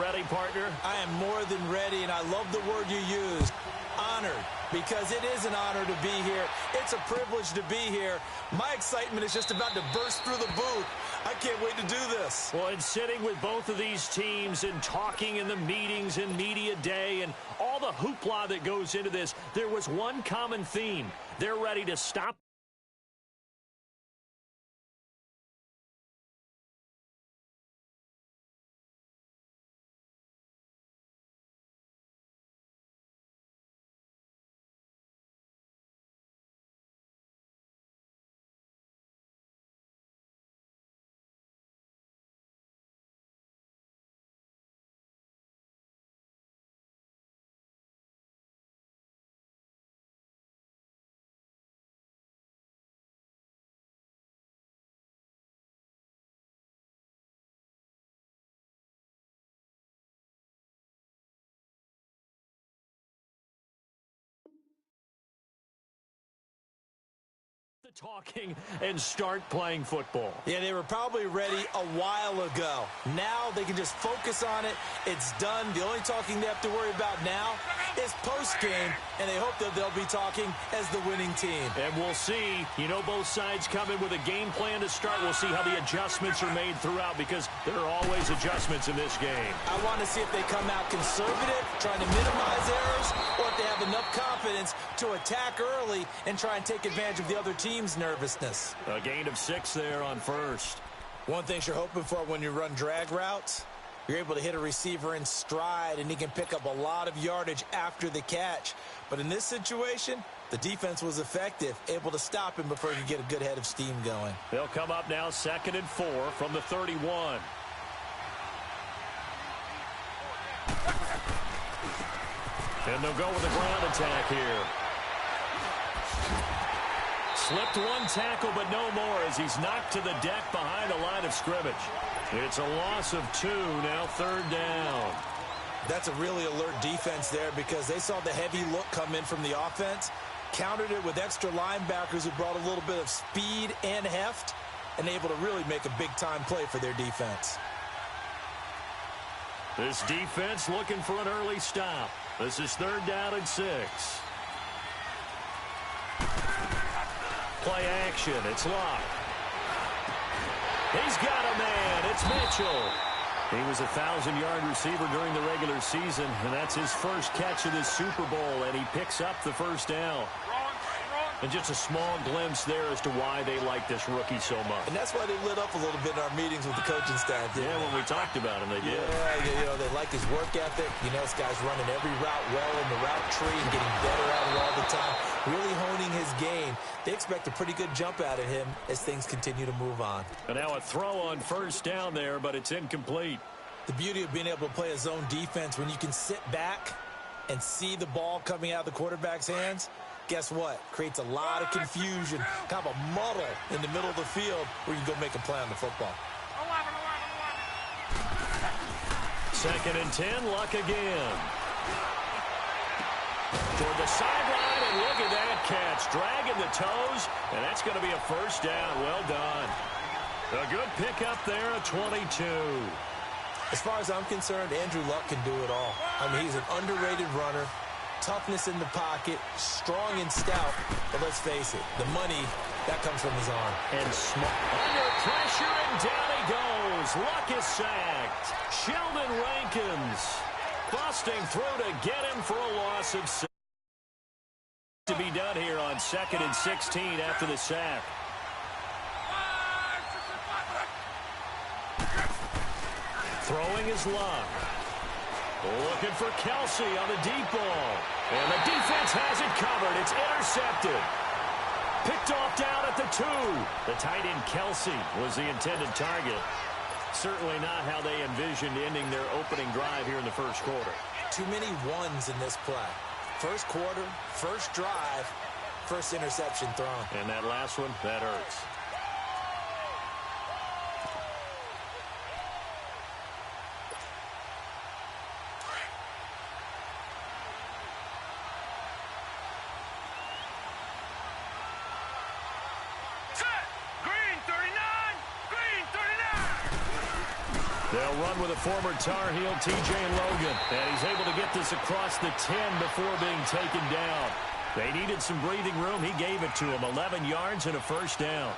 ready, partner? I am more than ready, and I love the word you used, honored, because it is an honor to be here. It's a privilege to be here. My excitement is just about to burst through the booth. I can't wait to do this. Well, and sitting with both of these teams and talking in the meetings and media day and all the hoopla that goes into this, there was one common theme. They're ready to stop the talking and start playing football. Yeah, they were probably ready a while ago. Now they can just focus on it. It's done. The only talking they have to worry about now is post-game, and they hope that they'll be talking as the winning team. And we'll see. You know, both sides come in with a game plan to start. We'll see how the adjustments are made throughout, because there are always adjustments in this game. I want to see if they come out conservative, trying to minimize errors, or if they have enough confidence to attack early and try and take advantage of the other team's nervousness. A gain of 6 there on first. One thing you're hoping for when you run drag routes, you're able to hit a receiver in stride, and he can pick up a lot of yardage after the catch. But in this situation, the defense was effective, able to stop him before he could get a good head of steam going. They'll come up now 2nd and 4 from the 31. And they'll go with a ground attack here. Slipped one tackle, but no more as he's knocked to the deck behind the line of scrimmage. It's a loss of 2, now 3rd down. That's a really alert defense there, because they saw the heavy look come in from the offense, countered it with extra linebackers who brought a little bit of speed and heft, and able to really make a big-time play for their defense. This defense looking for an early stop. This is 3rd down and 6. Play action. It's Locke. He's got a man. It's Mitchell. He was a 1,000-yard receiver during the regular season, and that's his first catch of this Super Bowl, and he picks up the 1st down. And just a small glimpse there as to why they like this rookie so much. And that's why they lit up a little bit in our meetings with the coaching staff. Yeah, when we talked about him, they did. Yeah, you know, they like his work ethic. You know, this guy's running every route well in the route tree and getting better at it all the time, really honing his game. They expect a pretty good jump out of him as things continue to move on. And now a throw on 1st down there, but it's incomplete. The beauty of being able to play a zone defense, when you can sit back and see the ball coming out of the quarterback's hands, guess what? Creates a lot of confusion, kind of a muddle in the middle of the field where you can go make a play on the football. 2nd and 10, Luck again. Toward the sideline, and look at that catch. Dragging the toes, and that's going to be a 1st down. Well done. A good pickup there, a 22. As far as I'm concerned, Andrew Luck can do it all. I mean, he's an underrated runner, toughness in the pocket, strong and stout. But let's face it, the money, that comes from his arm. And under pressure, and down he goes. Luck is sacked. Sheldon Rankins busting through to get him for a loss of 6. To be done here on 2nd and 16 after the sack. Throwing is Luck. Looking for Kelsey on the deep ball. And the defense has it covered. It's intercepted. Picked off down at the 2. The tight end Kelsey was the intended target. Certainly not how they envisioned ending their opening drive here in the 1st quarter. Too many ones in this play. 1st quarter, 1st drive, 1st interception thrown. And that last one, that hurts. They'll They'll run with a former Tar Heel, T.J. Logan. And he's able to get this across the 10 before being taken down. They needed some breathing room. He gave it to him. 11 yards and a first down.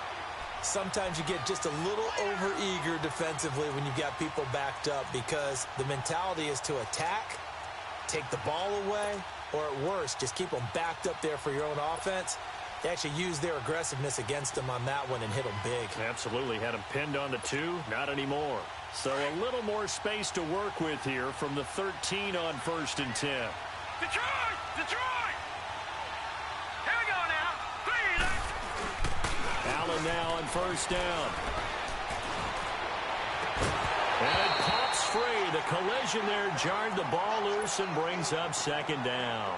Sometimes you get just a little over-eager defensively when you've got people backed up because the mentality is to attack, take the ball away, or at worst, just keep them backed up there for your own offense. They actually used their aggressiveness against them on that one and hit them big. Absolutely. Had him pinned on the 2. Not anymore. So a little more space to work with here from the 13 on 1st and 10. Detroit! Detroit! Here we go now. Allen now on 1st down. And it pops free. The collision there jarred the ball loose and brings up 2nd down.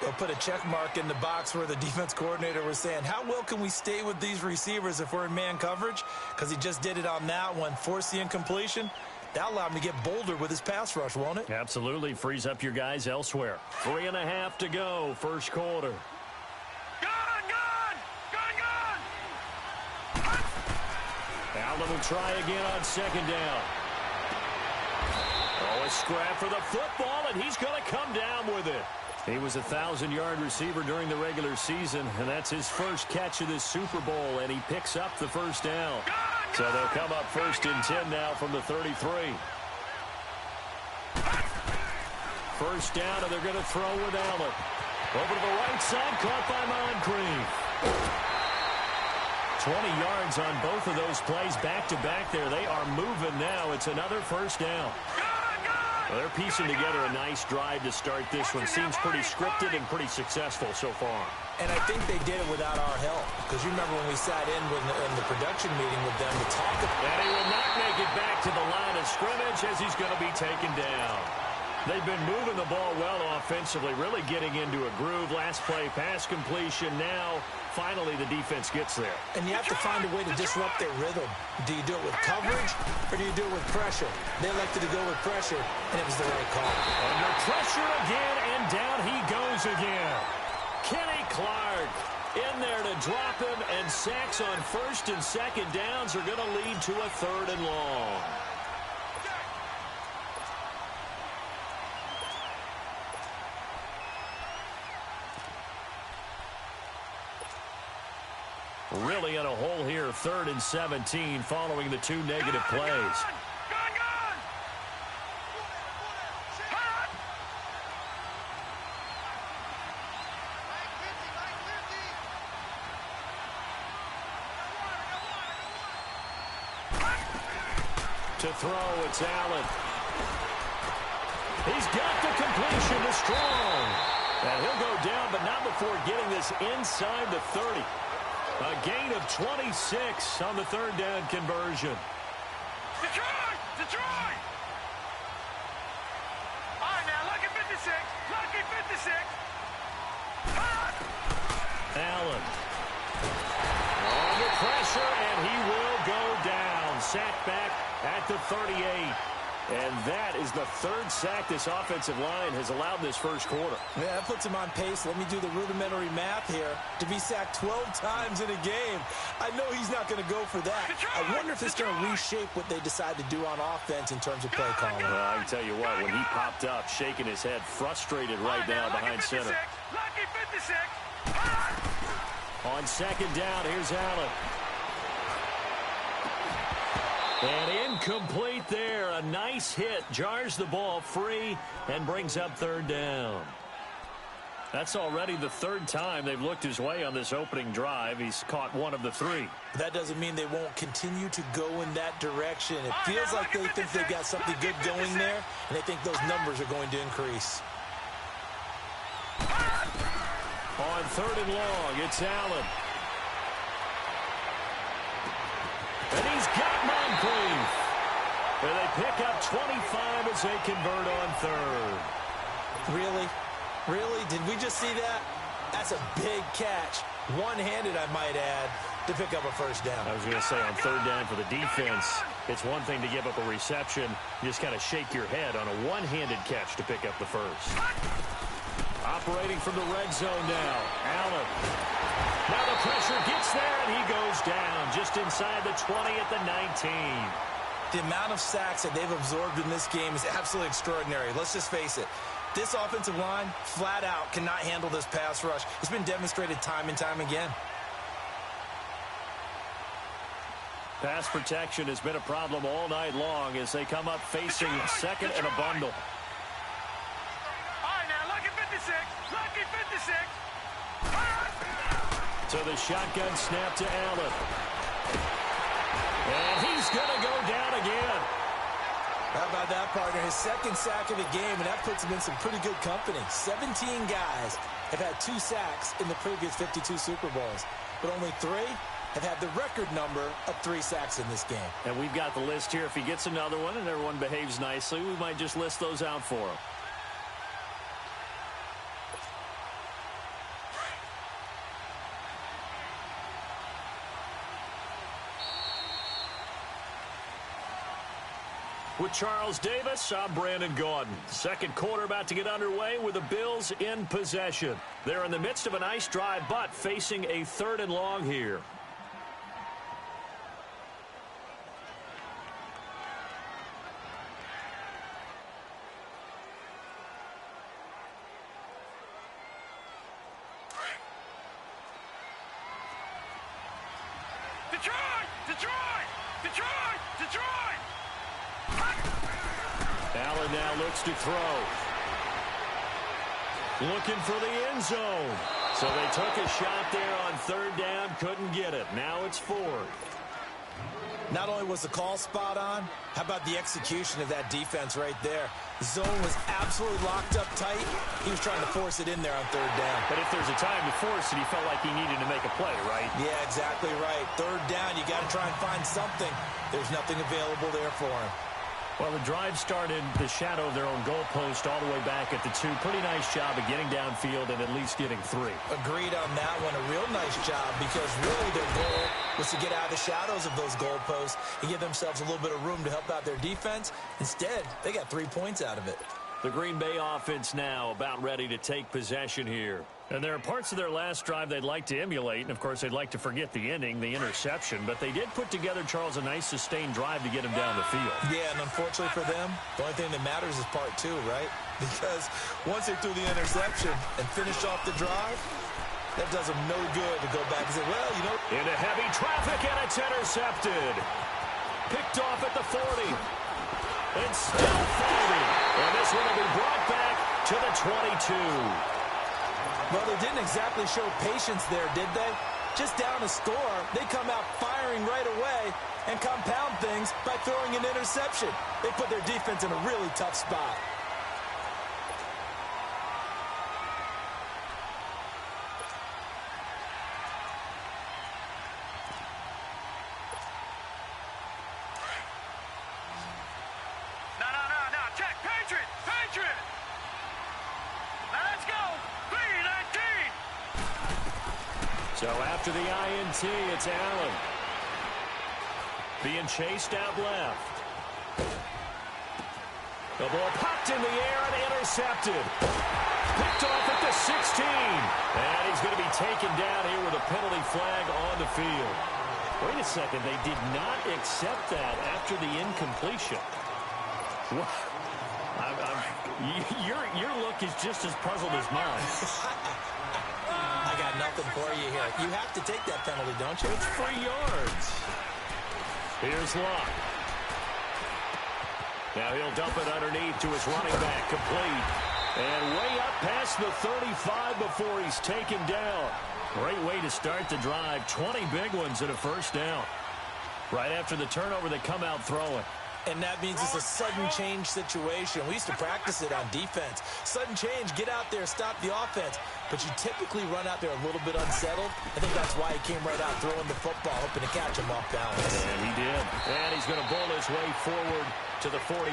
They'll put a check mark in the box where the defense coordinator was saying, how well can we stay with these receivers if we're in man coverage? Because he just did it on that one, forced the incompletion. That'll allow him to get bolder with his pass rush, won't it? Absolutely. Frees up your guys elsewhere. 3.5 to go, first quarter. Allen will try again on 2nd down. Oh, a scrap for the football, and he's going to come down with it. He was a 1,000-yard receiver during the regular season, and that's his first catch of this Super Bowl, and he picks up the first down. So they'll come up 1st and 10 now from the 33. First down, and they're going to throw with Allen. Over to the right side, caught by Moncrief. 20 yards on both of those plays back-to-back there. They are moving now. It's another first down. Well, they're piecing together a nice drive to start this one. Seems pretty scripted and pretty successful so far. And I think they did it without our help. Because you remember when we sat in the production meeting with them to talk about And he will not make it back to the line of scrimmage as he's going to be taken down. They've been moving the ball well offensively, really getting into a groove. Last play, pass completion. Now, finally, the defense gets there. And you have to find a way to disrupt their rhythm. Do you do it with coverage, or do you do it with pressure? They elected to go with pressure, and it was the right call. Under pressure again, and down he goes again. Kenny Clark in there to drop him, and sacks on 1st and 2nd downs are going to lead to a 3rd and long. Really in a hole here, 3rd and 17 following the 2 negative plays. To throw, it's Allen. He's got the completion to Strong. And he'll go down, but not before getting this inside the 30. A gain of 26 on the 3rd down conversion. Detroit! Detroit! All right, now, lucky 56. Lucky 56. Allen. Under pressure, and he will go down. Sacked back at the 38. And that is the 3rd sack this offensive line has allowed this first quarter. Yeah, that puts him on pace. Let me do the rudimentary math here. To be sacked 12 times in a game, I know he's not going to go for that. I wonder if it's going to reshape what they decide to do on offense in terms of play calling. Well, I can tell you what, when he popped up, shaking his head, frustrated right now behind center. Lucky 56. On 2nd down, here's Allen. And incomplete there. A nice hit. Jars the ball free and brings up 3rd down. That's already the 3rd time they've looked his way on this opening drive. He's caught 1 of the 3. That doesn't mean they won't continue to go in that direction. It feels like they think they've got something good going there, and they think those numbers are going to increase. On 3rd and long, it's Allen. And he's got Moncrief. And they pick up 25 as they convert on 3rd. Really? Really? Did we just see that? That's a big catch. One-handed, I might add, to pick up a first down. I was going to say on 3rd down for the defense, it's one thing to give up a reception. You just kind of shake your head on a one-handed catch to pick up the first. Operating from the red zone now. Allen. Now the pressure gets there, and he goes down just inside the 20 at the 19. The amount of sacks that they've absorbed in this game is absolutely extraordinary. Let's just face it. This offensive line, flat out, cannot handle this pass rush. It's been demonstrated time and time again. Pass protection has been a problem all night long as they come up facing second and a bundle. All right, now, lucky 56. Lucky 56. So the shotgun snap to Allen. And he's going to go down again. How about that, partner? His second sack of the game, and that puts him in some pretty good company. 17 guys have had 2 sacks in the previous 52 Super Bowls, but only 3 have had the record number of 3 sacks in this game. And we've got the list here. If he gets another one and everyone behaves nicely, we might just list those out for him. With Charles Davis, I'm Brandon Gaudin. Second quarter about to get underway with the Bills in possession. They're in the midst of a nice drive, but facing a 3rd and long here. Detroit! Detroit! Detroit! Detroit! Allen now looks to throw. Looking for the end zone. So they took a shot there on 3rd down, couldn't get it. Now it's 4th. Not only was the call spot on, how about the execution of that defense right there? The zone was absolutely locked up tight. He was trying to force it in there on 3rd down. But if there's a time to force it, he felt like he needed to make a play, right? Yeah, exactly right. 3rd down, you got to try and find something. There's nothing available there for him. Well, the drive started the shadow of their own goalpost all the way back at the 2. Pretty nice job of getting downfield and at least getting 3. Agreed on that one. A real nice job because really their goal was to get out of the shadows of those goalposts and give themselves a little bit of room to help out their defense. Instead, they got 3 points out of it. The Green Bay offense now about ready to take possession here. And there are parts of their last drive they'd like to emulate. And, of course, they'd like to forget the ending, the interception. But they did put together, Charles, a nice sustained drive to get him down the field. Yeah, and unfortunately for them, the only thing that matters is part 2, right? Because once they threw the interception and finished off the drive, that does them no good to go back and say, well, you know. Into heavy traffic, and it's intercepted. Picked off at the 40. And still fighting. And this one will be brought back to the 22. Well, they didn't exactly show patience there, did they? Just down a score, they come out firing right away and compound things by throwing an interception. They put their defense in a really tough spot. No. Check. Patriot! Patriot! Now let's go! 3-19! So after the INT, it's Allen. Being chased out left. The ball popped in the air and intercepted. Picked off at the 16. And he's going to be taken down here with a penalty flag on the field. Wait a second. They did not accept that after the incompletion. Your look is just as puzzled as mine. I got nothing for you here. You have to take that penalty, don't you? It's 3 yards. Here's Locke. Now he'll dump it underneath to his running back, complete. And way up past the 35 before he's taken down. Great way to start the drive. 20 big ones at a 1st down. Right after the turnover, they come out throwing. And that means it's a sudden change situation. We used to practice it on defense. Sudden change, get out there, stop the offense. But you typically run out there a little bit unsettled. I think that's why he came right out throwing the football, hoping to catch him off balance. And he did. And he's going to bowl his way forward to the 48.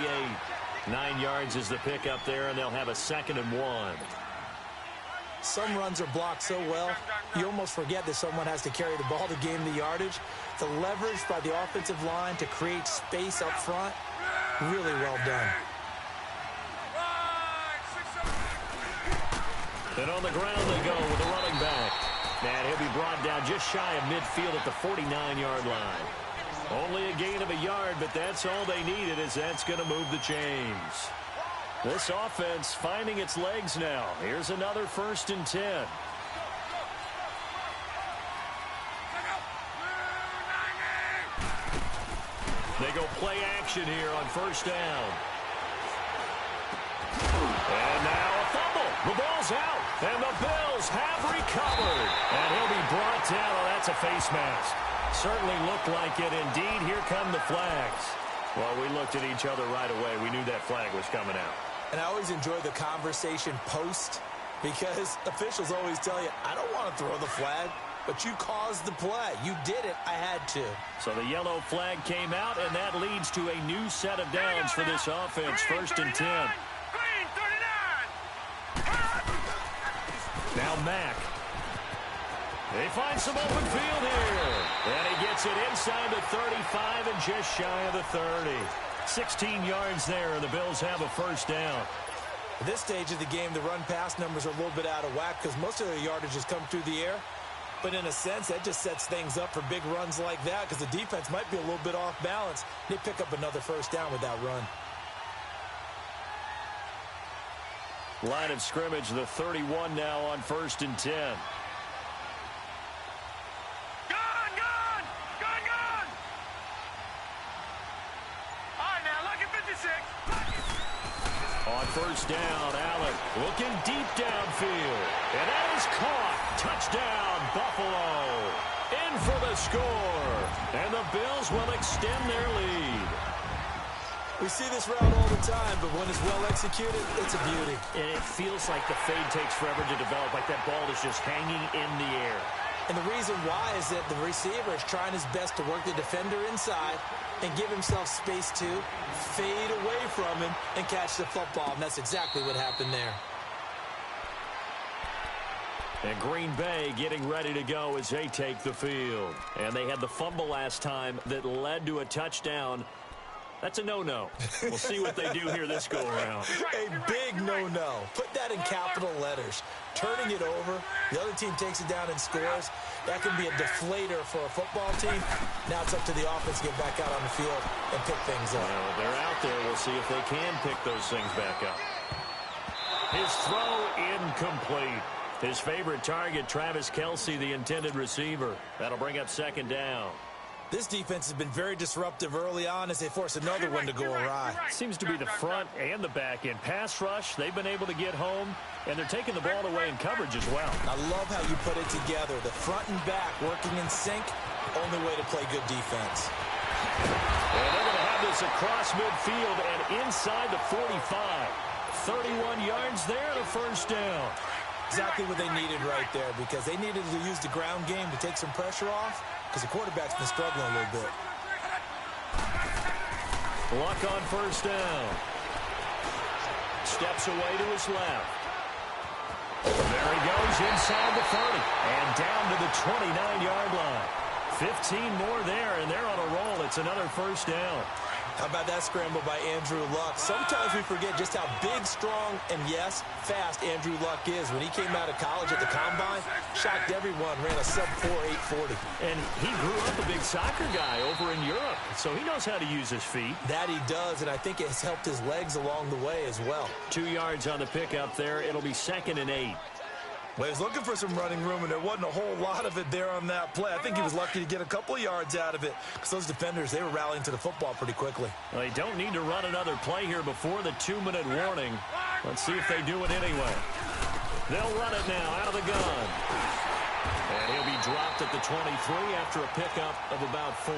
9 yards is the pickup there, and they'll have a 2nd and 1. Some runs are blocked so well, you almost forget that someone has to carry the ball to gain the yardage. The leverage by the offensive line to create space up front, really well done. And on the ground they go with the running back. And he'll be brought down just shy of midfield at the 49-yard line. Only a gain of a yard, but that's all they needed, as that's going to move the chains. This offense finding its legs now. Here's another 1st and 10. They go play action here on 1st down. And now a fumble. The ball's out, and the Bills have recovered. And he'll be brought down. Oh, that's a face mask. Certainly looked like it. Indeed, here come the flags. Well, we looked at each other right away. We knew that flag was coming out. And I always enjoy the conversation post, because officials always tell you, I don't want to throw the flag, but you caused the play. You did it. I had to. So the yellow flag came out, and that leads to a new set of downs for this offense. 1st and 10. Now Mack. They find some open field here. And he gets it inside the 35 and just shy of the 30. 16 yards there, and the Bills have a 1st down. At this stage of the game, the run-pass numbers are a little bit out of whack because most of their yardage has come through the air. But in a sense, that just sets things up for big runs like that because the defense might be a little bit off balance. They pick up another 1st down with that run. Line of scrimmage, the 31 now on 1st and 10. On 1st down, Allen looking deep downfield. And that is caught. Touchdown, Buffalo. In for the score. And the Bills will extend their lead. We see this route all the time, but when it's well executed, it's a beauty. And it feels like the fade takes forever to develop, like that ball is just hanging in the air. And the reason why is that the receiver is trying his best to work the defender inside and give himself space to fade away from him and catch the football. And that's exactly what happened there. And Green Bay getting ready to go as they take the field. And they had the fumble last time that led to a touchdown. That's a no-no. We'll see what they do here this go-around. A big no-no. Put that in capital letters. Turning it over, the other team takes it down and scores. That can be a deflator for a football team. Now it's up to the offense to get back out on the field and pick things up. Well, they're out there. We'll see if they can pick those things back up. His throw incomplete. His favorite target, Travis Kelce, the intended receiver. That'll bring up 2nd down. This defense has been very disruptive early on as they force another one to go awry. Seems to be the front and the back end. Pass rush, they've been able to get home, and they're taking the ball away in coverage as well. I love how you put it together. The front and back working in sync, only way to play good defense. And they're going to have this across midfield and inside the 45. 31 yards there and a 1st down. Exactly what they needed right there because they needed to use the ground game to take some pressure off because the quarterback's been struggling a little bit. Luck on 1st down. Steps away to his left. There he goes inside the 30 and down to the 29-yard line. 15 more there, and they're on a roll. It's another 1st down. How about that scramble by Andrew Luck? Sometimes we forget just how big, strong, and, yes, fast Andrew Luck is. When he came out of college at the Combine, shocked everyone, ran a sub-4 840. And he grew up a big soccer guy over in Europe, so he knows how to use his feet. That he does, and I think it's helped his legs along the way as well. 2 yards on the pickup there. It'll be 2nd and 8. Well, he was looking for some running room, and there wasn't a whole lot of it there on that play. I think he was lucky to get a couple of yards out of it because those defenders, they were rallying to the football pretty quickly. Well, they don't need to run another play here before the 2-minute warning. Let's see if they do it anyway. They'll run it now out of the gun. And he'll be dropped at the 23 after a pickup of about 4.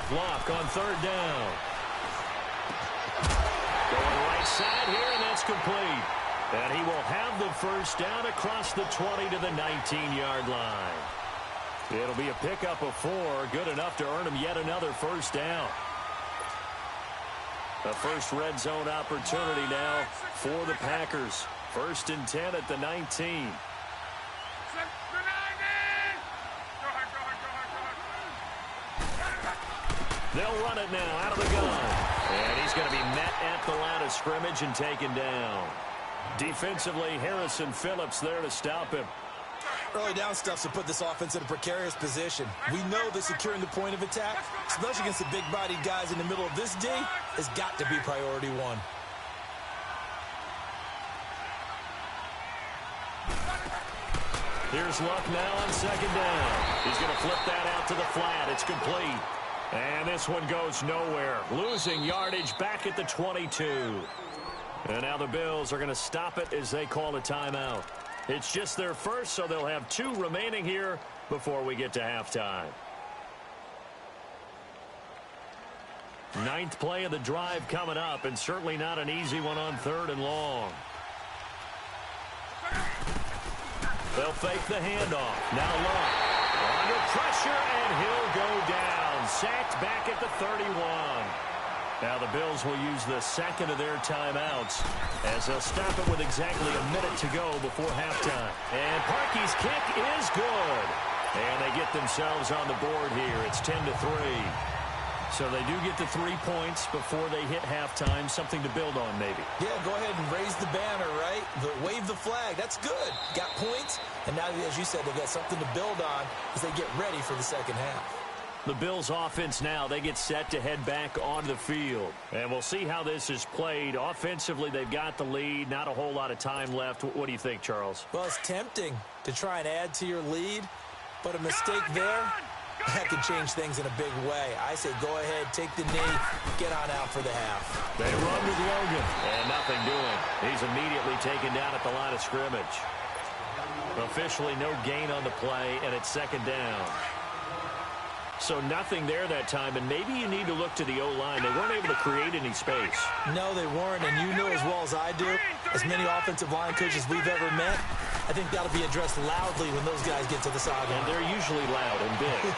Block on 3rd down. Going right side here, and that's complete. And he will have the 1st down across the 20 to the 19-yard line. It'll be a pickup of 4, good enough to earn him yet another 1st down. The first red zone opportunity now for the Packers. 1st and 10 at the 19. They'll run it now out of the gun. And he's going to be met at the line of scrimmage and taken down. Defensively, Harrison Phillips there to stop him. Early down stuff to put this offense in a precarious position. We know that securing the point of attack, especially against the big-bodied guys in the middle of this D, has got to be priority one. Here's Luck now on second down. He's going to flip that out to the flat. It's complete. And this one goes nowhere. Losing yardage back at the 22. And now the Bills are going to stop it as they call a timeout. It's just their first, so they'll have 2 remaining here before we get to halftime. 9th play of the drive coming up, and certainly not an easy one on 3rd and long. They'll fake the handoff. Now Luck under pressure, and he'll go down. Sacked back at the 31. Now the Bills will use the second of their timeouts as they'll stop it with exactly a minute to go before halftime. And Parkey's kick is good. And they get themselves on the board here. It's 10-3. So they do get the 3 points before they hit halftime. Something to build on, maybe. Yeah, go ahead and raise the banner, right? Wave the flag. That's good. Got points. And now, as you said, they got something to build on as they get ready for the second half. The Bills offense now, they get set to head back on the field. And we'll see how this is played. Offensively, they've got the lead. Not a whole lot of time left. What do you think, Charles? Well, it's tempting to try and add to your lead, but a mistake there, that can change things in a big way. I say go ahead, take the knee, get on out for the half. They run with Logan. And nothing doing. He's immediately taken down at the line of scrimmage. Officially no gain on the play, and it's second down. So nothing there that time, and maybe you need to look to the O-line. They weren't able to create any space. No, they weren't, and you know as well as I do, as many offensive line coaches we've ever met, I think that'll be addressed loudly when those guys get to the sideline. And they're usually loud and big.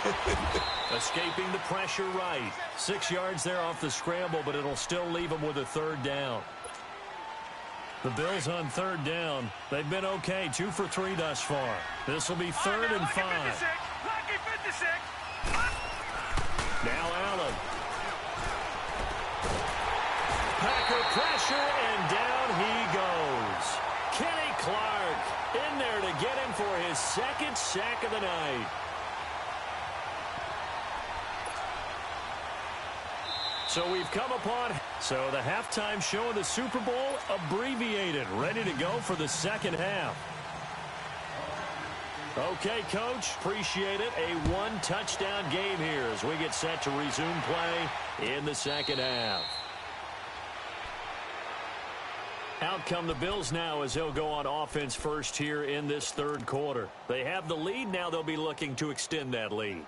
Escaping the pressure right. 6 yards there off the scramble, but it'll still leave them with a 3rd down. The Bills on 3rd down. They've been okay, 2 for 3 thus far. This will be 3rd and 5. Now Allen. Packer pressure, and down he goes. Kenny Clark in there to get him for his 2nd sack of the night. So we've come upon, so the halftime show of the Super Bowl abbreviated, ready to go for the second half. Okay, Coach, appreciate it. A 1-touchdown game here as we get set to resume play in the second half. Out come the Bills now as they'll go on offense first here in this 3rd quarter. They have the lead. Now they'll be looking to extend that lead.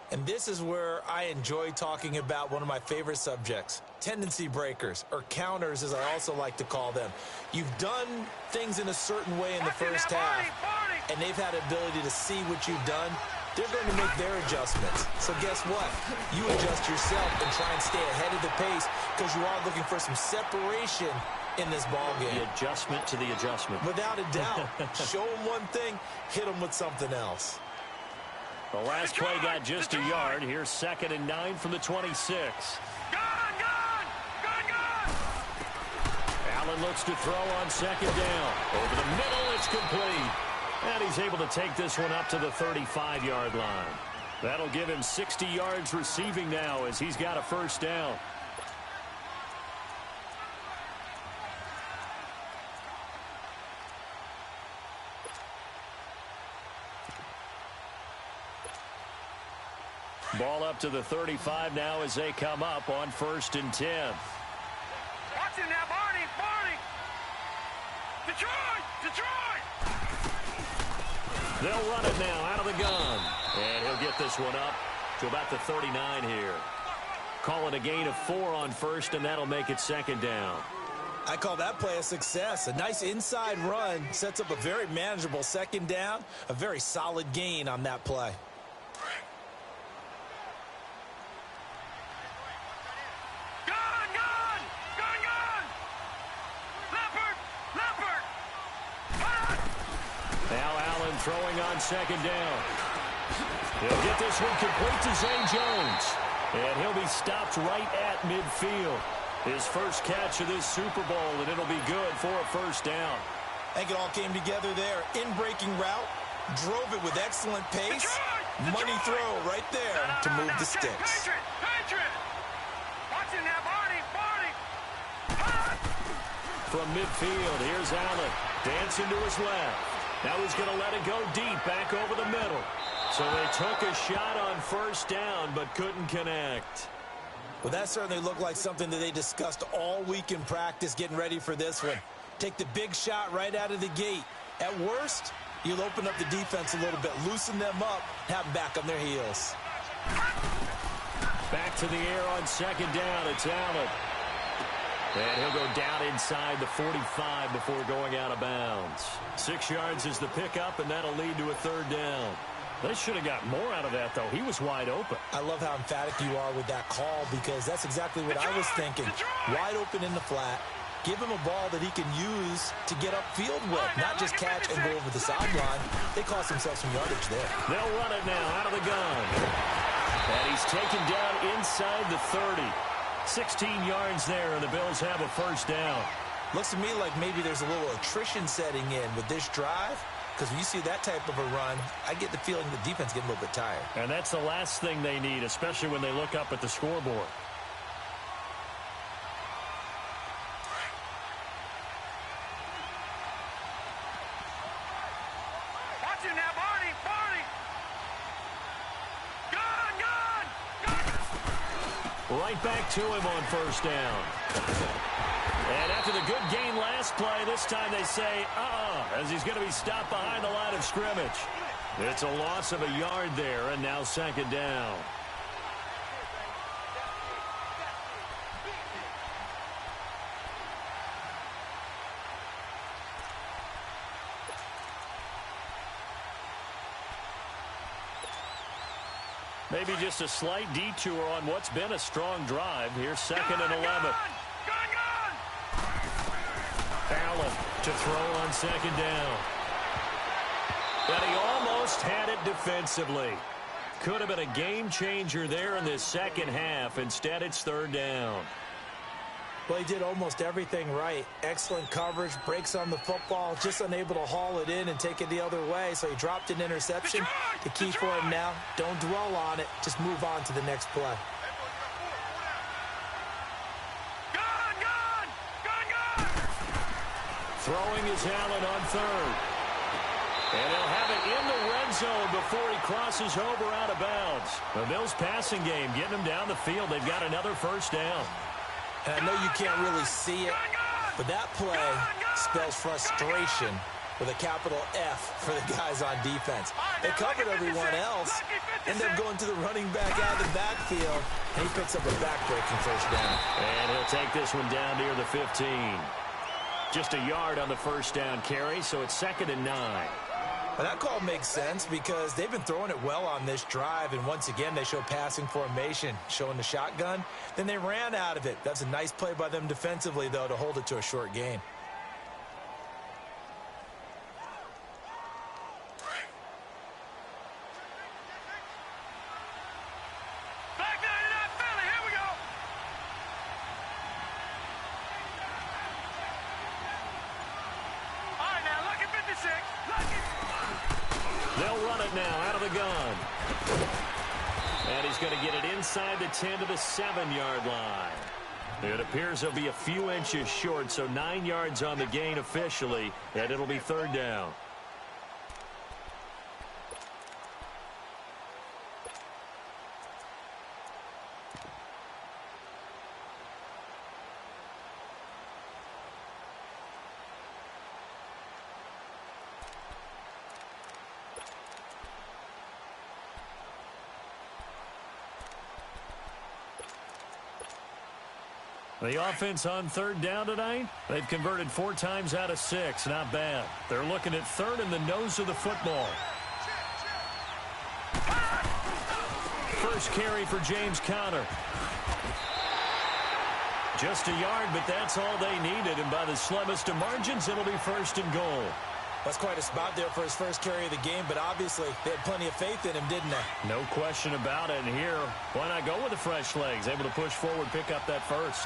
And this is where I enjoy talking about one of my favorite subjects, tendency breakers, or counters as I also like to call them. You've done things in a certain way in the first half, and they've had the ability to see what you've done. They're going to make their adjustments. So guess what? You adjust yourself and try and stay ahead of the pace because you are looking for some separation in this ball game. The adjustment to the adjustment. Without a doubt. Show them one thing, hit them with something else. The last play got just a yard. Here's 2nd and 9 from the 26. Allen looks to throw on 2nd down. Over the middle, it's complete. And he's able to take this one up to the 35-yard line. That'll give him 60 yards receiving now as he's got a 1st down. Ball up to the 35 now as they come up on 1st and 10. Watch it now, Barney! Detroit! They'll run it now out of the gun. And he'll get this one up to about the 39 here. Call it a gain of 4 on 1st, and that'll make it 2nd down. I call that play a success. A nice inside run sets up a very manageable 2nd down. A very solid gain on that play. Throwing on 2nd down. He'll get this one complete to Zay Jones. And he'll be stopped right at midfield. His first catch of this Super Bowl, and it'll be good for a first down. I think it all came together there. In-breaking route, drove it with excellent pace. Money throw right there to move the sticks. Patriot! Watching that, Barney! From midfield, here's Allen. Dancing to his left. Now he's going to let it go deep, back over the middle. So they took a shot on first down, but couldn't connect. Well, that certainly looked like something that they discussed all week in practice getting ready for this one. Take the big shot right out of the gate. At worst, you'll open up the defense a little bit, loosen them up, have them back on their heels. Back to the air on second down. It's Allen. And he'll go down inside the 45 before going out of bounds. 6 yards is the pickup, and that'll lead to a third down. They should have got more out of that, though. He was wide open. I love how emphatic you are with that call because that's exactly what I was thinking. Wide open in the flat. Give him a ball that he can use to get upfield with, not just catch and go over the sideline. They cost themselves some yardage there. They'll run it now out of the gun. And he's taken down inside the 30. 16 yards there, and the Bills have a first down. Looks to me like maybe there's a little attrition setting in with this drive, because when you see that type of a run, I get the feeling the defense getting a little bit tired. And that's the last thing they need, especially when they look up at the scoreboard. Watching that, Barney! Gun! Right back to him on first down. And after the good gain last play, this time they say, as he's going to be stopped behind the line of scrimmage. It's a loss of a yard there, and now second down. Maybe just a slight detour on what's been a strong drive. Here's second and 11. Allen to throw on second down. And he almost had it defensively. Could have been a game changer there in this second half. Instead, it's third down. Well, he did almost everything right. Excellent coverage, breaks on the football, just unable to haul it in and take it the other way. So he dropped an interception. The key for him now, don't dwell on it. Just move on to the next play. Throwing is Allen on third. And he'll have it in the red zone before he crosses over out of bounds. The Bills passing game getting him down the field. They've got another first down. And I know you can't really see it, but that play spells frustration with a capital F for the guys on defense. They covered everyone else, end up going to the running back out of the backfield, and he picks up a back-breaking first down. And he'll take this one down near the 15. Just a yard on the first down carry, so it's second and 9. Well, that call makes sense because they've been throwing it well on this drive, and once again, they show passing formation, showing the shotgun. Then they ran out of it. That's a nice play by them defensively, though, to hold it to a short gain. They'll run it now out of the gun. And he's going to get it inside the 10 to the 7-yard line. It appears he'll be a few inches short, so 9 yards on the gain officially, and it'll be third down. The offense on third down tonight, they've converted 4 times out of 6. Not bad. They're looking at third in the nose of the football. First carry for James Conner. Just a yard, but that's all they needed. And by the slimmest of margins, it'll be first and goal. That's quite a spot there for his first carry of the game, but obviously they had plenty of faith in him, didn't they? No question about it. And here, why not go with the fresh legs? Able to push forward, pick up that first.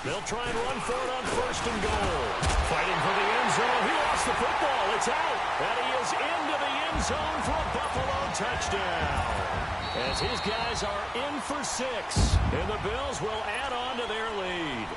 They'll try and run for it on first and goal. Fighting for the end zone. He lost the football. It's out. And he is into the end zone for a Buffalo touchdown. As his guys are in for 6. And the Bills will add on to their lead.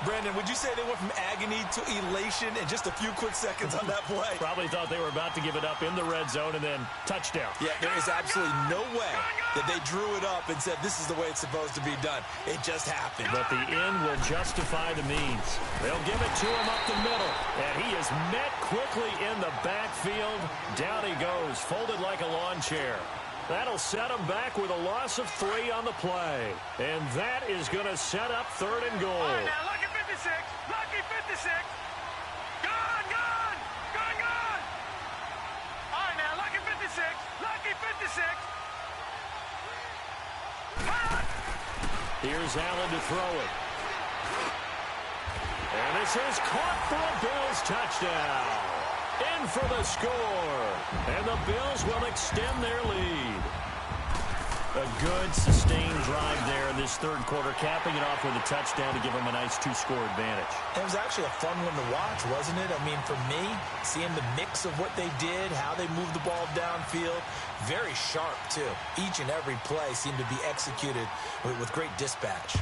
Brandon, would you say they went from agony to elation in just a few quick seconds on that play? Probably thought they were about to give it up in the red zone and then touchdown. Yeah, there is absolutely no way that they drew it up and said this is the way it's supposed to be done. It just happened. But the end will justify the means. They'll give it to him up the middle. And he is met quickly in the backfield. Down he goes, folded like a lawn chair. That'll set him back with a loss of 3 on the play. And that is going to set up 3rd and goal. All right, now, lucky 56. Lucky 56. Gone, gone. Gone, gone. All right, now, lucky 56. Lucky 56. Here's Allen to throw it. And this is caught for a Bills touchdown. In for the score. And the Bills will extend their lead. A good, sustained drive there in this 3rd quarter, capping it off with a touchdown to give them a nice 2-score advantage. It was actually a fun one to watch, wasn't it? I mean, for me, seeing the mix of what they did, how they moved the ball downfield, very sharp, too. Each and every play seemed to be executed with great dispatch.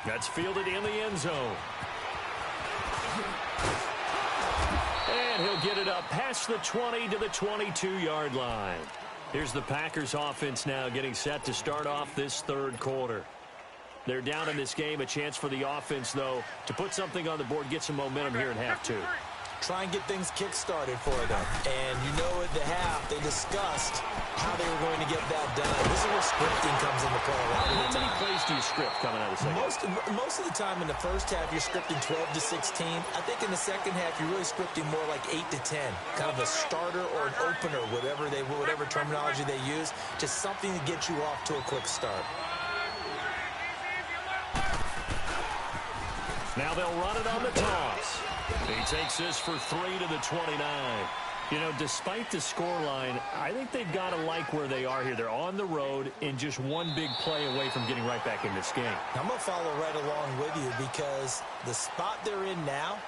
That's fielded in the end zone. And he'll get it up past the 20 to the 22-yard line. Here's the Packers offense now getting set to start off this 3rd quarter. They're down in this game. A chance for the offense, though, to put something on the board, get some momentum here in half 2. Try and get things kick-started for them. And you know at the half, they discussed how they were going to get that done. This is where scripting comes into play a lot of the time. How many plays do you script coming out of the second? Most of the time in the first half, you're scripting 12 to 16. I think in the second half, you're really scripting more like 8 to 10. Kind of a starter or an opener, whatever terminology they use. Just something to get you off to a quick start. Now they'll run it on the toss. He takes this for 3 to the 29. You know, despite the scoreline, I think they've got to like where they are here. They're on the road and just one big play away from getting right back in this game. I'm going to follow right along with you because the spot they're in now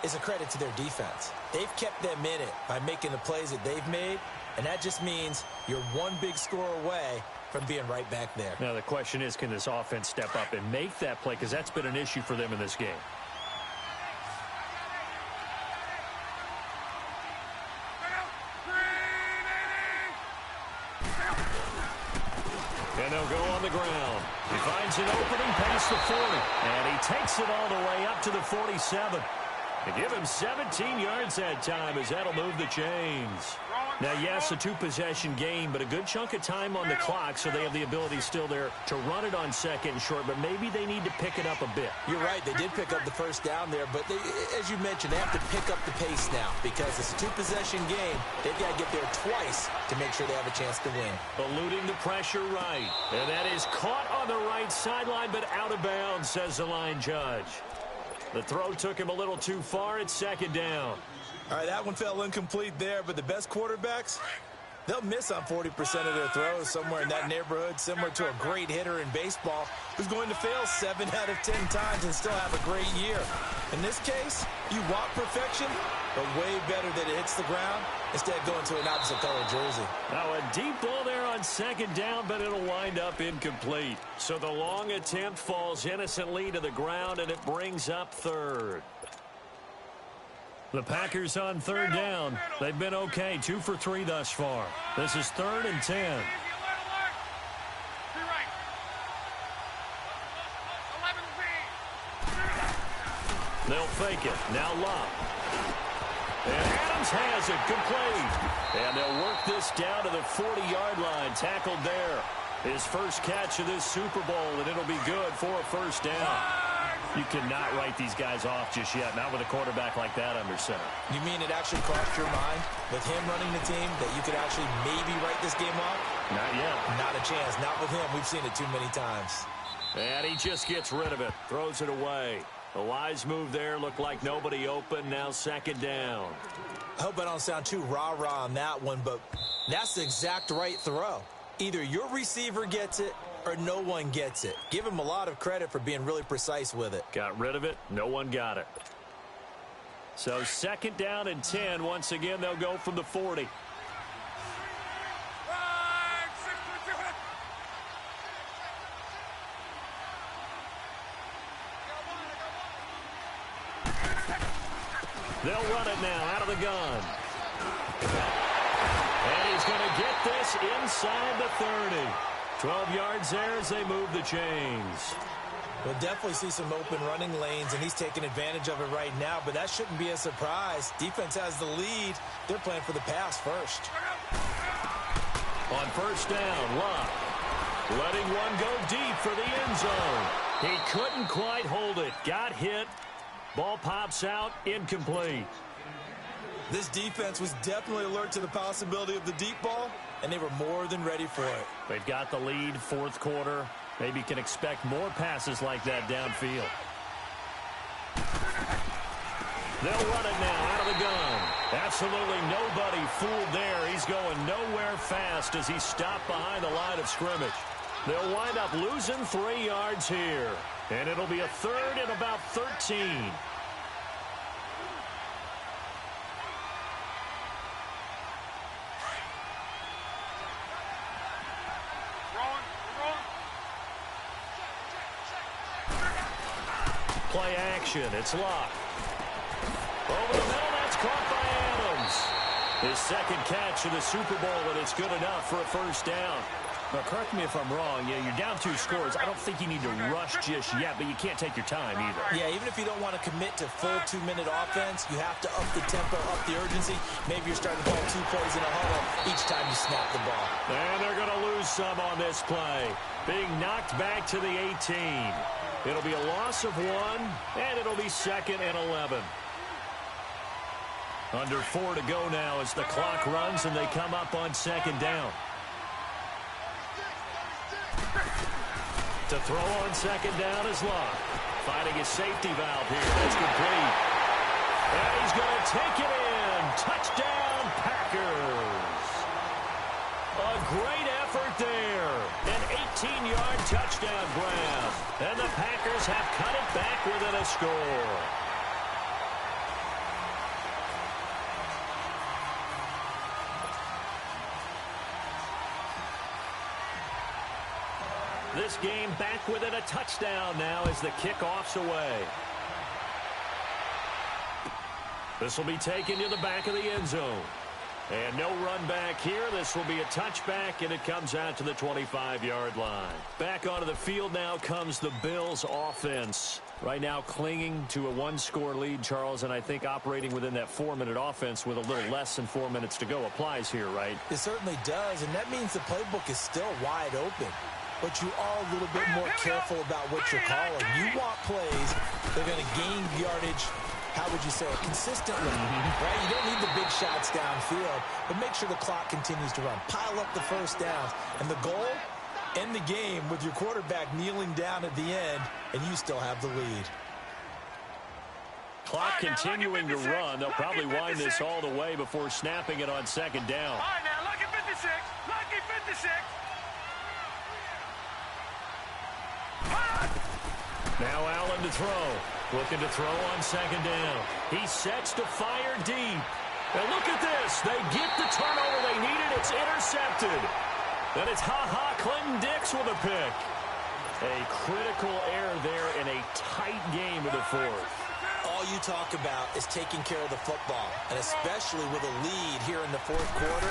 is a credit to their defense. They've kept them in it by making the plays that they've made, and that just means you're one big score away from being right back there. Now, the question is, can this offense step up and make that play? Because that's been an issue for them in this game. And they'll go on the ground. He finds an opening past the 40. And he takes it all the way up to the 47. They give him 17 yards that time as that'll move the chains. Now, yes, a 2-possession game, but a good chunk of time on the clock, so they have the ability still there to run it on 2nd and short, but maybe they need to pick it up a bit. You're right. They did pick up the first down there, but they, as you mentioned, they have to pick up the pace now because it's a 2-possession game. They've got to get there twice to make sure they have a chance to win. Eluding the pressure right. And that is caught on the right sideline, but out of bounds, says the line judge. The throw took him a little too far. It's 2nd down. All right, that one fell incomplete there, but the best quarterbacks, they'll miss on 40% of their throws, somewhere in that neighborhood, similar to a great hitter in baseball who's going to fail 7 out of 10 times and still have a great year. In this case, you want perfection, but way better that it hits the ground instead of going to an opposite color jersey. Now a deep ball there on 2nd down, but it'll wind up incomplete. So the long attempt falls innocently to the ground, and it brings up 3rd. The Packers on 3rd down. They've been okay, 2 for 3 thus far. This is 3rd and 10. They'll fake it. Now Love. And Adams has it complete. And they'll work this down to the 40-yard line. Tackled there. His first catch of this Super Bowl, and it'll be good for a 1st down. You cannot write these guys off just yet, not with a quarterback like that under center. You mean it actually crossed your mind with him running the team that you could actually maybe write this game off? Not yet. Not a chance. Not with him. We've seen it too many times. And he just gets rid of it. Throws it away. A wise move there. Looked like nobody open. Now second down. I hope I don't sound too rah-rah on that one, but that's the exact right throw. Either your receiver gets it or no one gets it. Give him a lot of credit for being really precise with it. Got rid of it. No one got it. So second down and 10. Once again, they'll go from the 40. They'll run it now out of the gun. And he's going to get this inside the 30. 12 yards there as they move the chains. We'll definitely see some open running lanes, and he's taking advantage of it right now, but that shouldn't be a surprise. Defense has the lead. They're playing for the pass first. On first down, Love letting one go deep for the end zone. He couldn't quite hold it. Got hit. Ball pops out, incomplete. This defense was definitely alert to the possibility of the deep ball, and they were more than ready for it. They've got the lead, fourth quarter. Maybe can expect more passes like that downfield. They'll run it now out of the gun. Absolutely nobody fooled there. He's going nowhere fast as he's stopped behind the line of scrimmage. They'll wind up losing 3 yards here. And it'll be a third and about 13. Play action. It's locked. Over the middle, that's caught by Adams. His second catch in the Super Bowl, and it's good enough for a first down. Now, correct me if I'm wrong. You're down 2 scores. I don't think you need to rush just yet, but you can't take your time either. Yeah, even if you don't want to commit to full 2-minute offense, you have to up the tempo, up the urgency. Maybe you're starting to call 2 plays in a huddle each time you snap the ball. And they're going to lose some on this play. Being knocked back to the 18. It'll be a loss of 1, and it'll be second and 11. Under 4 to go now as the clock runs and they come up on second down. To throw on second down is Love. Finding his safety valve here. That's complete. And he's going to take it in. Touchdown, Packers. A great effort there. An 18-yard touchdown grab. And the Packers have cut it back within a score. This game back within a touchdown now as the kickoff's away. This will be taken to the back of the end zone. And no run back here. This will be a touchback, and it comes out to the 25-yard line. Back onto the field now comes the Bills offense. Right now clinging to a 1-score lead, Charles, and I think operating within that 4-minute offense with a little less than 4 minutes to go applies here, right? It certainly does, and that means the playbook is still wide open. But you are a little bit more careful about what you're calling. You want plays that are going to gain yardage, how would you say it, consistently, right? You don't need the big shots downfield, but make sure the clock continues to run. Pile up the first downs. And the goal, end the game with your quarterback kneeling down at the end, and you still have the lead. Clock continuing to run. They'll probably wind this all the way before snapping it on second down. All right, now, lucky 56. Lucky 56. Now Allen to throw. Looking to throw on second down. He sets to fire deep. And look at this. They get the turnover they needed. It's intercepted. And it's Clinton Dix with a pick. A critical error there in a tight game of the fourth. All you talk about is taking care of the football, and especially with a lead here in the fourth quarter,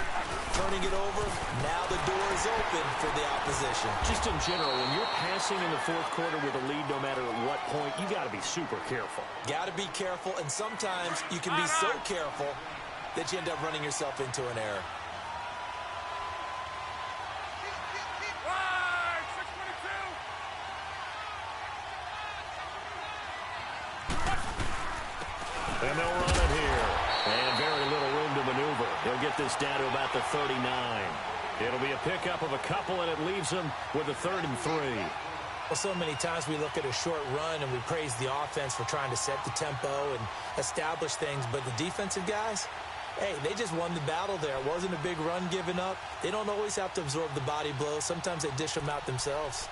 turning it over, now the door is open for the opposition. Just in general, when you're passing in the fourth quarter with a lead, no matter at what point, you got to be super careful. Got to be careful, and sometimes you can be so careful that you end up running yourself into an error. And they'll run it here. And very little room to maneuver. They'll get this down to about the 39. It'll be a pickup of a couple, and it leaves them with a 3rd and 3. Well, so many times we look at a short run and we praise the offense for trying to set the tempo and establish things, but the defensive guys, hey, they just won the battle there. It wasn't a big run given up. They don't always have to absorb the body blows. Sometimes they dish them out themselves.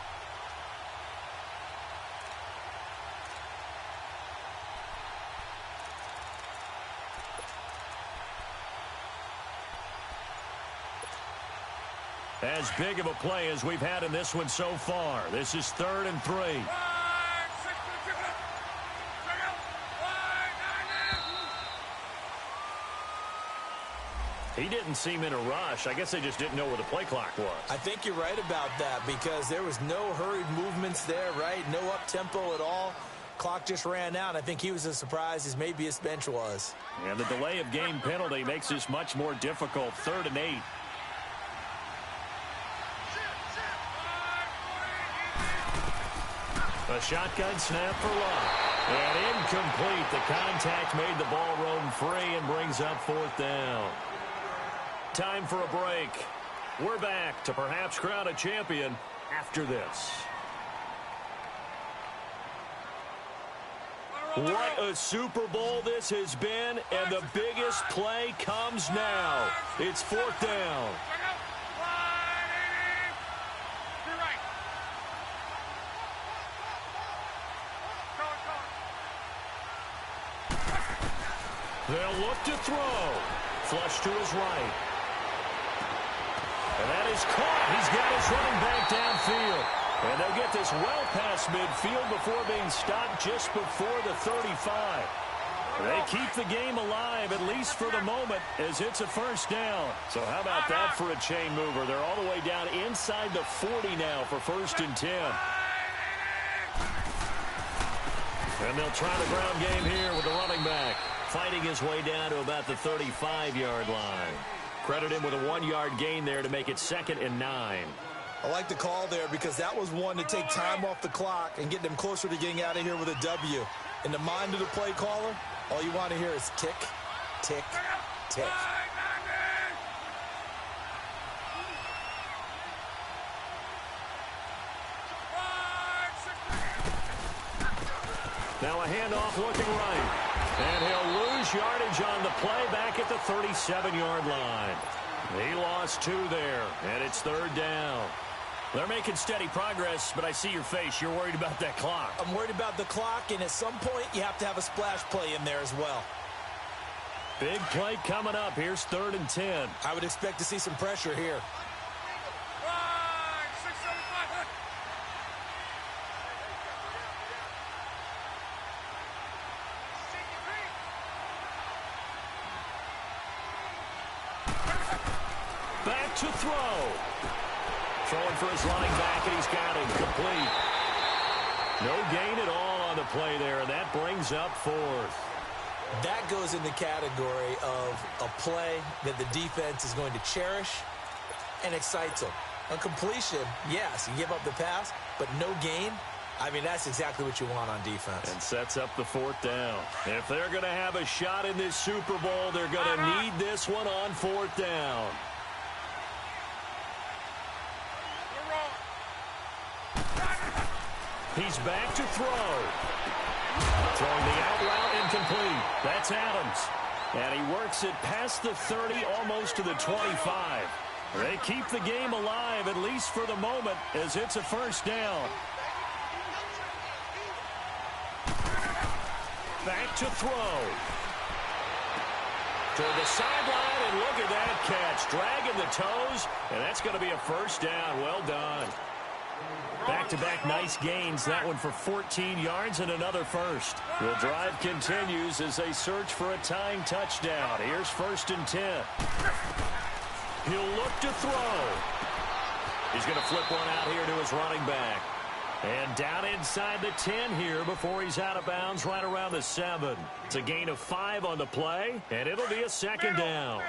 As big of a play as we've had in this one so far. This is 3rd and 3. He didn't seem in a rush. I guess they just didn't know where the play clock was. I think you're right about that because there was no hurried movements there, right? No up-tempo at all. Clock just ran out. I think he was as surprised as maybe his bench was. And the delay of game penalty makes this much more difficult. 3rd and 8. A shotgun snap for Love. And incomplete. The contact made the ball roam free and brings up 4th down. Time for a break. We're back to perhaps crown a champion after this. What a Super Bowl this has been, and the biggest play comes now. It's 4th down. They'll look to throw. Flush to his right. And that is caught. He's got his running back downfield. And they'll get this well past midfield before being stopped just before the 35. They keep the game alive, at least for the moment, as it's a 1st down. So how about that for a chain mover? They're all the way down inside the 40 now for 1st and 10. And they'll try the ground game here with the running back, fighting his way down to about the 35-yard line. Credit him with a 1-yard gain there to make it 2nd and 9. I like the call there because that was one to take time off the clock and get them closer to getting out of here with a W. In the mind of the play caller, all you want to hear is tick, tick, tick. Now a handoff looking right. And he'll lose yardage on the play back at the 37-yard line. He lost 2 there, and it's 3rd down. They're making steady progress, but I see your face. You're worried about that clock. I'm worried about the clock, and at some point, you have to have a splash play in there as well. Big play coming up. Here's 3rd and 10. I would expect to see some pressure here. Back to throw. Throwing for his running back, and he's got him complete. No gain at all on the play there, and that brings up 4th. That goes in the category of a play that the defense is going to cherish and excites them. On completion, yes, you give up the pass, but no gain. I mean, that's exactly what you want on defense. And sets up the 4th down. If they're going to have a shot in this Super Bowl, they're going to need this one on 4th down. He's back to throw. Throwing the out route incomplete. That's Adams. And he works it past the 30, almost to the 25. They keep the game alive, at least for the moment, as it's a 1st down. Back to throw. Toward the sideline, and look at that catch. Dragging the toes, and that's going to be a 1st down. Well done. Back-to-back nice gains. That one for 14 yards and another 1st. The drive continues as they search for a tying touchdown. Here's 1st and 10. He'll look to throw. He's going to flip one out here to his running back. And down inside the 10 here before he's out of bounds right around the 7. It's a gain of 5 on the play, and it'll be a 2nd down.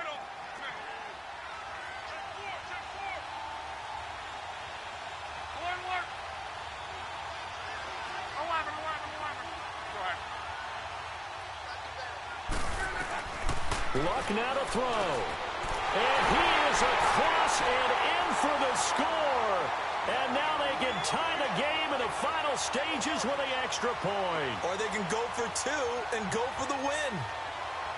Luck now to throw. And he is across and in for the score. And now they can tie the game in the final stages with the extra point. Or they can go for two and go for the win.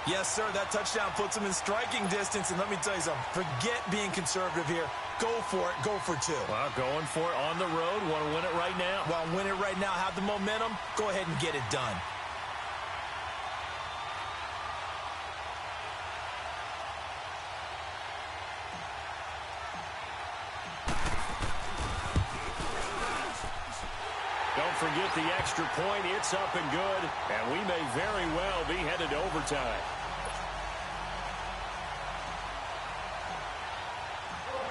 Yes, sir, that touchdown puts them in striking distance. And let me tell you something, forget being conservative here. Go for it, go for two. Well, going for it on the road. Want to win it right now? Well, win it right now, have the momentum, go ahead and get it done. Don't forget the extra point. It's up and good. And we may very well be headed to overtime.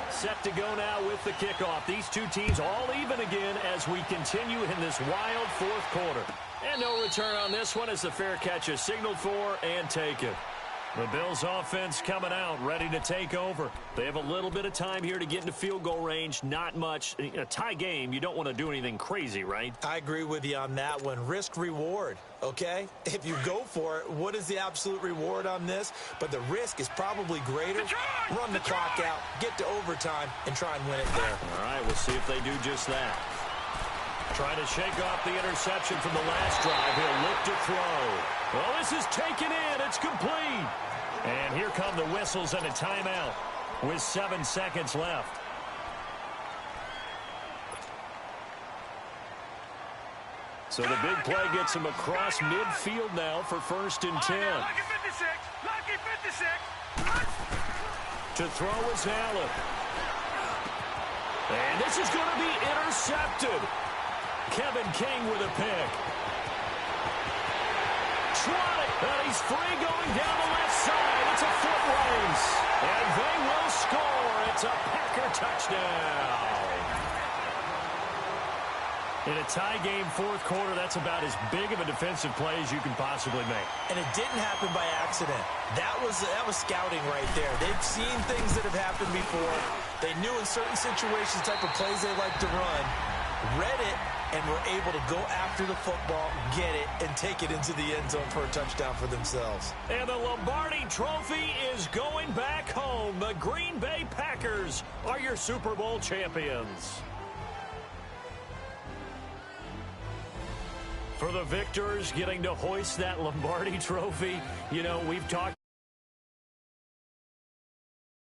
Set to go now with the kickoff. These two teams all even again as we continue in this wild fourth quarter. And no return on this one as the fair catch is signaled for and taken. The Bills offense coming out, ready to take over. They have a little bit of time here to get into field goal range. Not much. A tie game, you don't want to do anything crazy, right? I agree with you on that one. Risk-reward, okay? If you go for it, what is the absolute reward on this? But the risk is probably greater. Run the clock out, get to overtime, and try and win it there. All right, we'll see if they do just that. Trying to shake off the interception from the last drive. He'll look to throw. Well, this is taken in. It's complete. And here come the whistles and a timeout with 7 seconds left. So the big play gets him across midfield now for 1st and 10. Lucky 56. Lucky 56. To throw is Allen. And this is going to be intercepted. Kevin King with a pick. Trotting, and he's free going down the left side. It's a foot race, and they will score. It's a Packer touchdown. In a tie game fourth quarter, that's about as big of a defensive play as you can possibly make. And it didn't happen by accident. That was scouting right there. They've seen things that have happened before. They knew in certain situations the type of plays they like to run, read it, and were able to go after the football, get it, and take it into the end zone for a touchdown for themselves. And the Lombardi Trophy is going back home. The Green Bay Packers are your Super Bowl champions. For the victors getting to hoist that Lombardi Trophy, you know, we've talked